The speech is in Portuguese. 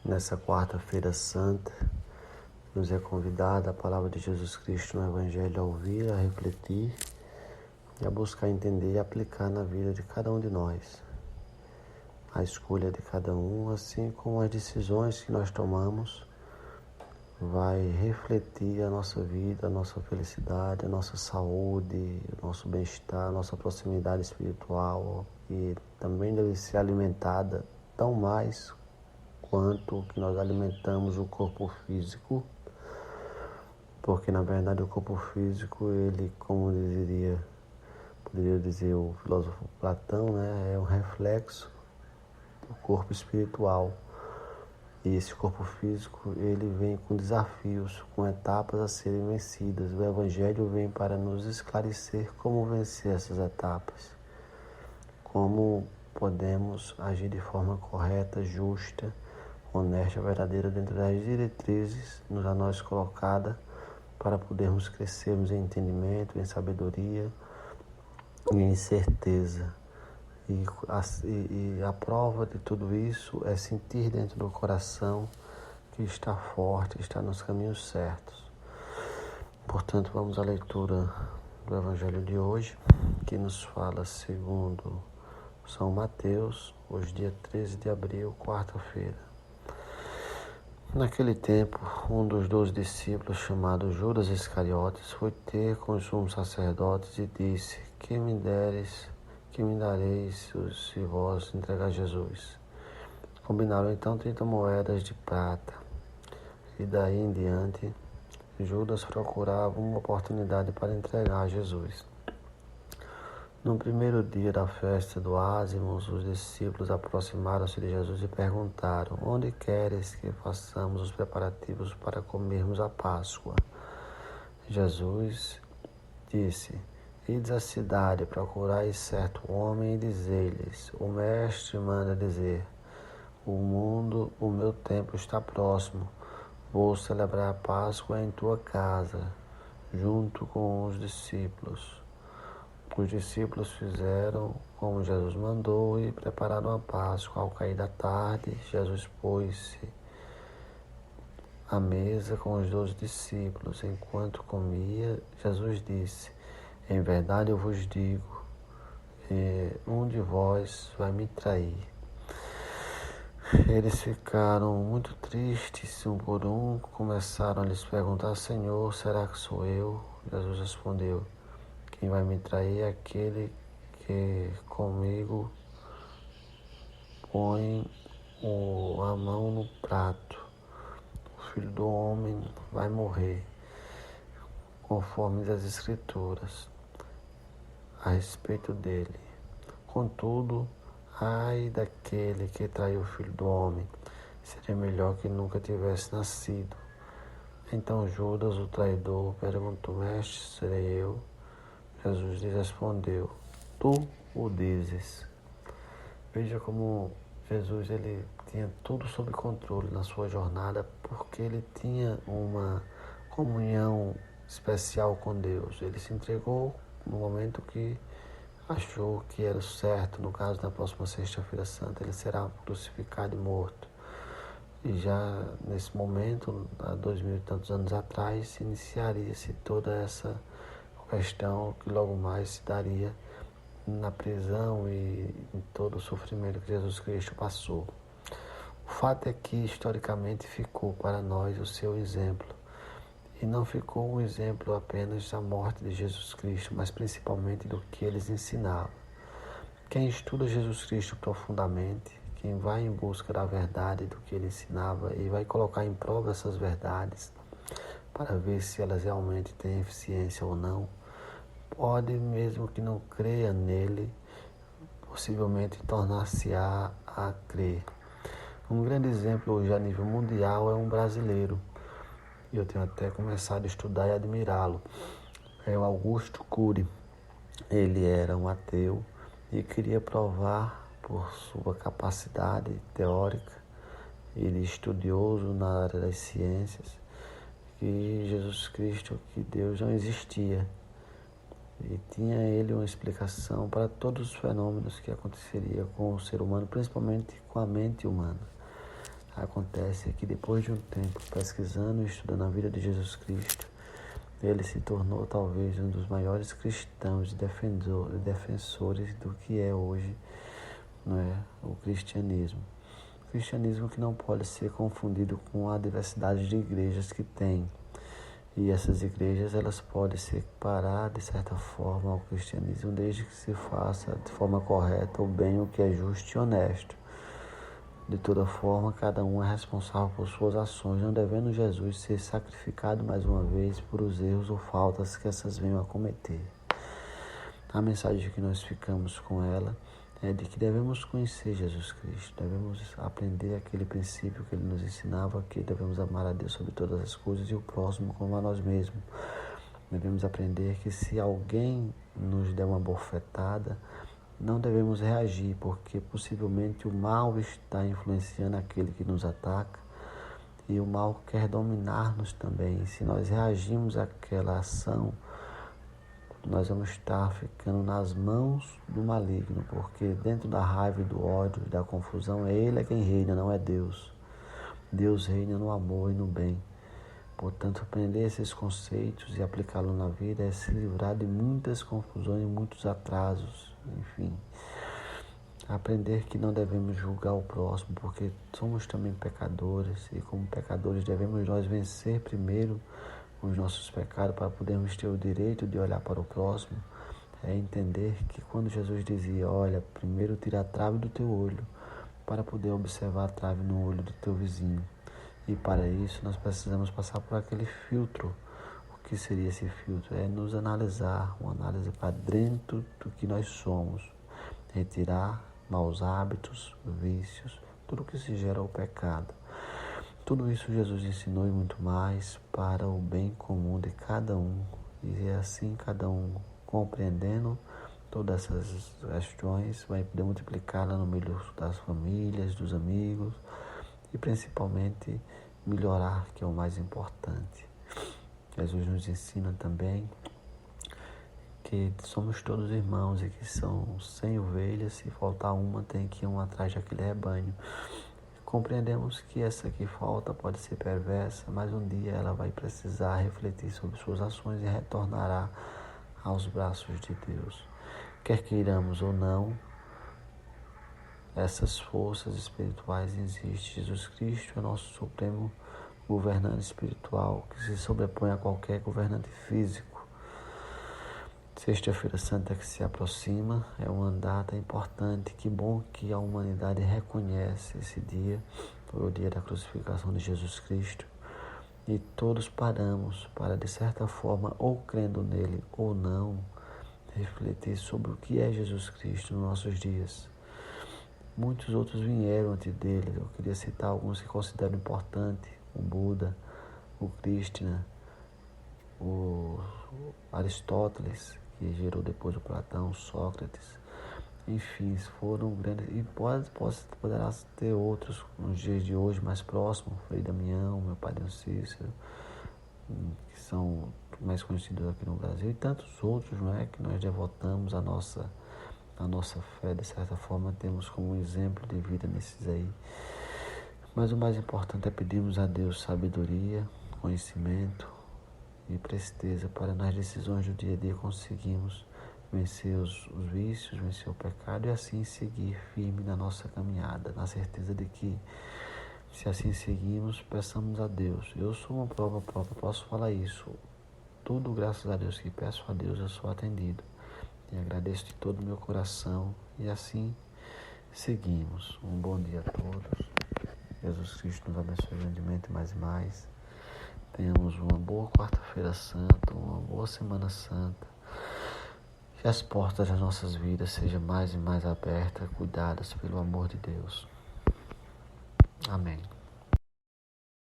Nessa quarta-feira santa, nos é convidada a palavra de Jesus Cristo no Evangelho a ouvir, a refletir e a buscar entender e aplicar na vida de cada um de nós. A escolha de cada um, assim como as decisões que nós tomamos, vai refletir a nossa vida, a nossa felicidade, a nossa saúde, o nosso bem-estar, a nossa proximidade espiritual, e também deve ser alimentada tão mais quanto que nós alimentamos o corpo físico, porque na verdade o corpo físico, ele, como poderia dizer o filósofo Platão, é um reflexo do corpo espiritual. E esse corpo físico, ele vem com desafios, com etapas a serem vencidas. O Evangelho vem para nos esclarecer como vencer essas etapas, como podemos agir de forma correta, justa, honesta, verdadeira, dentro das diretrizes a nós colocada, para podermos crescermos em entendimento, em sabedoria e em certeza. E a prova de tudo isso é sentir dentro do coração que está forte, está nos caminhos certos. Portanto, vamos à leitura do Evangelho de hoje, que nos fala segundo São Mateus, hoje dia 13 de abril, quarta-feira. Naquele tempo, um dos 12 discípulos, chamado Judas Iscariotes, foi ter com os sumos sacerdotes e disse: Que me dareis se vós entregar Jesus? Combinaram então 30 moedas de prata. E daí em diante, Judas procurava uma oportunidade para entregar Jesus. No primeiro dia da festa do Ázimos, os discípulos aproximaram-se de Jesus e perguntaram: Onde queres que façamos os preparativos para comermos a Páscoa? Jesus disse: Ides à cidade, procurai certo homem e dizei-lhes: O mestre manda dizer: o meu tempo está próximo. Vou celebrar a Páscoa em tua casa, junto com os discípulos. Os discípulos fizeram como Jesus mandou e prepararam a Páscoa. Ao cair da tarde, Jesus pôs-se à mesa com os 12 discípulos. Enquanto comia, Jesus disse: Em verdade eu vos digo, um de vós vai me trair. Eles ficaram muito tristes, um por um, começaram a lhes perguntar: Senhor, será que sou eu? Jesus respondeu: Quem vai me trair é aquele que comigo põe a mão no prato. O Filho do Homem vai morrer, conforme as Escrituras a respeito dele. Contudo, ai daquele que traiu o Filho do Homem, seria melhor que nunca tivesse nascido. Então Judas, o traidor, perguntou: Mestre, serei eu? Jesus lhe respondeu: Tu o dizes. Veja como Jesus, ele tinha tudo sob controle na sua jornada, porque ele tinha uma comunhão especial com Deus. Ele se entregou no momento que achou que era certo. No caso, na próxima sexta-feira santa, ele será crucificado e morto. E já nesse momento, há 2000 e tantos anos atrás, iniciaria-se toda essa questão que logo mais se daria na prisão e em todo o sofrimento que Jesus Cristo passou. O fato é que historicamente ficou para nós o seu exemplo. E não ficou um exemplo apenas da morte de Jesus Cristo, mas principalmente do que eles ensinavam. Quem estuda Jesus Cristo profundamente, quem vai em busca da verdade do que ele ensinava e vai colocar em prova essas verdades para ver se elas realmente têm eficiência ou não, pode, mesmo que não creia nele, possivelmente tornar-se-á a crer. Um grande exemplo hoje a nível mundial é um brasileiro. Eu tenho até começado a estudar e admirá-lo. É o Augusto Cury. Ele era um ateu e queria provar, por sua capacidade teórica e de estudioso na área das ciências, que Jesus Cristo, que Deus não existia. E tinha ele uma explicação para todos os fenômenos que aconteceria com o ser humano, principalmente com a mente humana. Acontece que depois de um tempo pesquisando e estudando a vida de Jesus Cristo, ele se tornou talvez um dos maiores cristãos e defensores do que é hoje, não é, o cristianismo. O cristianismo que não pode ser confundido com a diversidade de igrejas que tem. E essas igrejas, elas podem separar de certa forma o cristianismo, desde que se faça de forma correta o bem, o que é justo e honesto. De toda forma, cada um é responsável por suas ações, não devendo Jesus ser sacrificado mais uma vez por os erros ou faltas que essas venham a cometer. A mensagem que nós ficamos com ela é de que devemos conhecer Jesus Cristo, devemos aprender aquele princípio que ele nos ensinava, que devemos amar a Deus sobre todas as coisas e o próximo como a nós mesmos. Devemos aprender que se alguém nos der uma bofetada, não devemos reagir, porque possivelmente o mal está influenciando aquele que nos ataca e o mal quer dominar-nos também. E se nós reagirmos àquela ação, nós vamos estar ficando nas mãos do maligno, porque dentro da raiva, do ódio e da confusão, ele é quem reina, não é Deus. Deus reina no amor e no bem. Portanto, aprender esses conceitos e aplicá-los na vida é se livrar de muitas confusões e muitos atrasos, enfim. Aprender que não devemos julgar o próximo, porque somos também pecadores e como pecadores devemos nós vencer primeiro os nossos pecados para podermos ter o direito de olhar para o próximo. É entender que quando Jesus dizia, olha, primeiro tira a trave do teu olho para poder observar a trave no olho do teu vizinho. E para isso nós precisamos passar por aquele filtro. O que seria esse filtro? É nos analisar, uma análise para dentro do que nós somos. Retirar maus hábitos, vícios, tudo que se gera o pecado. Tudo isso Jesus ensinou e muito mais para o bem comum de cada um. E assim cada um compreendendo todas essas questões vai poder multiplicá-la no meio das famílias, dos amigos e principalmente melhorar, que é o mais importante. Jesus nos ensina também que somos todos irmãos e que são 100 ovelhas, se faltar uma tem que ir um atrás daquele rebanho. Compreendemos que essa que falta pode ser perversa, mas um dia ela vai precisar refletir sobre suas ações e retornará aos braços de Deus. Quer queiramos ou não, essas forças espirituais existem. Jesus Cristo é nosso supremo governante espiritual que se sobrepõe a qualquer governante físico. Sexta-feira Santa que se aproxima é uma data importante. Que bom que a humanidade reconhece esse dia, foi o dia da crucificação de Jesus Cristo, e todos paramos para, de certa forma, ou crendo nele ou não, refletir sobre o que é Jesus Cristo nos nossos dias. Muitos outros vieram antes dele, eu queria citar alguns que considero importantes: o Buda, o Krishna, o Aristóteles, que gerou depois o Platão, Sócrates, enfim, foram grandes, e poderá ter outros nos dias de hoje mais próximos, Frei Damião, meu pai Dom Cícero, que são mais conhecidos aqui no Brasil, e tantos outros, não é, que nós devotamos a nossa fé, de certa forma, temos como um exemplo de vida nesses aí. Mas o mais importante é pedirmos a Deus sabedoria, conhecimento e presteza para nas decisões do dia a dia conseguirmos vencer os vícios, vencer o pecado e assim seguir firme na nossa caminhada, na certeza de que, se assim seguirmos, peçamos a Deus. Eu sou uma prova própria, posso falar isso. Tudo graças a Deus que peço a Deus, eu sou atendido. E agradeço de todo o meu coração e assim seguimos. Um bom dia a todos. Jesus Cristo nos abençoe grandemente mais e mais. Tenhamos uma boa quarta-feira santa, uma boa semana santa. Que as portas das nossas vidas sejam mais e mais abertas, cuidadas pelo amor de Deus. Amém.